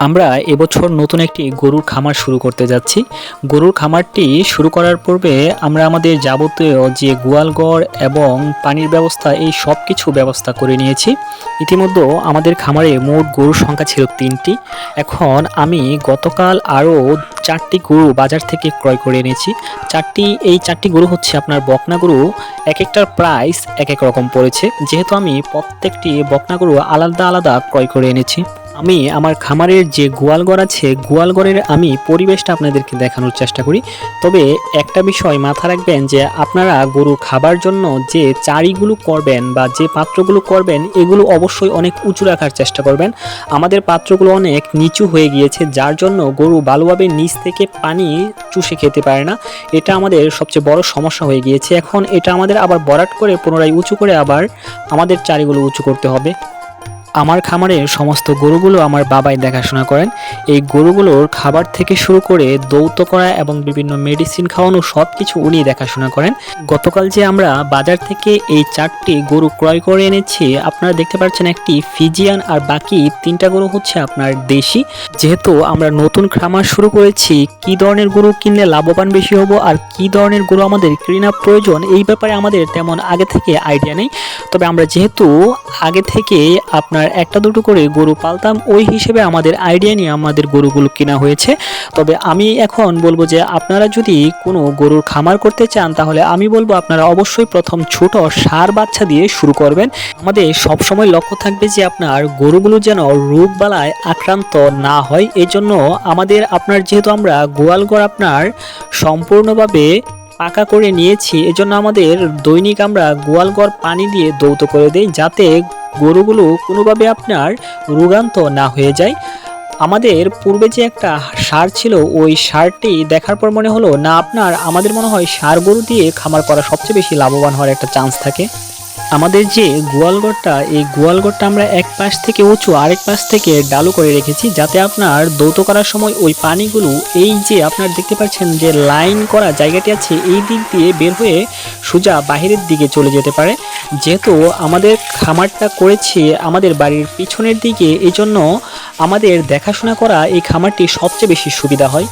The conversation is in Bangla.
আমরা এবছর নতুন একটি গরুর খামার শুরু করতে যাচ্ছি। গরুর খামারটি শুরু করার পূর্বে আমরা আমাদের যাবতীয় যে গোয়ালঘর এবং পানির ব্যবস্থা এই সব কিছু ব্যবস্থা করে নিয়েছি। ইতিমধ্যে আমাদের খামারে মোট গরুর সংখ্যা ছিল 3টি। এখন আমি গতকাল আরও 4টি গরু বাজার থেকে ক্রয় করে এনেছি। এই 4টি গরু হচ্ছে আপনার বকনা গরু। এক একটার প্রাইস এক এক রকম পড়েছে, যেহেতু আমি প্রত্যেকটি বকনা গরু আলাদা আলাদা ক্রয় করে এনেছি। আমি আমার খামারের যে গোয়ালঘর আছে, গোয়ালঘরের আমি পরিবেশটা আপনাদেরকে দেখানোর চেষ্টা করি। তবে একটা বিষয় মাথায় রাখবেন যে আপনারা গরু খাবার জন্য যে চারিগুলো করবেন বা যে পাত্রগুলো করবেন, এগুলো অবশ্যই অনেক উঁচু রাখার চেষ্টা করবেন। আমাদের পাত্রগুলো অনেক নিচু হয়ে গিয়েছে, যার জন্য গরু ভালোভাবে নিচ থেকে পানি চুষে খেতে পারে না। এটা আমাদের সবচেয়ে বড় সমস্যা হয়ে গিয়েছে। এখন এটা আমাদের আবার ভরাট করে পুনরায় উঁচু করে আবার আমাদের চারিগুলো উঁচু করতে হবে। আমার খামারের সমস্ত গরুগুলো আমার বাবাই দেখাশোনা করেন। এই গরুগুলোর খাবার থেকে শুরু করে দৌত করা এবং বিভিন্ন মেডিসিন খাওয়ানো সব কিছু উনি দেখাশোনা করেন। গতকাল যে আমরা বাজার থেকে এই 4টি গরু ক্রয় করে এনেছি, আপনারা দেখতে পাচ্ছেন একটি ফিজিয়ান আর বাকি 3টা গরু হচ্ছে আপনার দেশি। যেহেতু আমরা নতুন খামার শুরু করেছি, কি ধরনের গরু কিনলে লাভবান বেশি হব আর কি ধরনের গরু আমাদের কেনা প্রয়োজন, এই ব্যাপারে আমাদের তেমন আগে থেকে আইডিয়া নেই। তবে আমরা যেহেতু আগে থেকে আপনার একটা দুটো করে গরু পালতাম, ওই হিসেবে আমাদের আইডিয়া নিয়ে আমাদের গরুগুলো কেনা হয়েছে। তবে আমি এখন বলবো যে আপনারা যদি কোনো গরুর খামার করতে চান, তাহলে আমি বলবো আপনারা অবশ্যই প্রথম ছোট ষাঁড় বাচ্চা দিয়ে শুরু করবেন। আমাদের সবসময় লক্ষ্য থাকবে যে আপনার গরুগুলো যেন রোগবালায় আক্রান্ত না হয়। এই জন্য আপনার যেহেতু আমরা গোয়ালঘর আপনার সম্পূর্ণভাবে পাকা করে নিয়েছি, এজন্য আমাদের দৈনিক আমরা গোয়ালঘর পানি দিয়ে দৌত করে দেই, যাতে গরুগুলো কোনোভাবে আপনার রোগাক্রান্ত না হয়ে যায়। আমাদের পূর্বে যে একটা ষাঁড় ছিল, ওই ষাঁড়টি দেখার পর মনে হলো না, আমাদের মনে হয় ষাঁড় গরু দিয়ে খামার করা সবচেয়ে বেশি লাভবান হওয়ার একটা চান্স থাকে। আমাদের যে গোয়ালঘরটা, এই গোয়ালঘরটা আমরা এক পাশ থেকে উঁচু আরেক পাশ থেকে ডালু করে রেখেছি, যাতে আপনার দৌত করার সময় ওই পানিগুলো এই যে আপনার দেখতে পাচ্ছেন যে লাইন করা জায়গাটি আছে, এই দিক দিয়ে বের হয়ে সোজা বাহিরের দিকে চলে যেতে পারে। যেহেতু আমাদের খামারটা করেছি আমাদের বাড়ির পিছনের দিকে, এই জন্য আমাদের দেখাশোনা করা এই খামারটি সবচেয়ে বেশি সুবিধা হয়।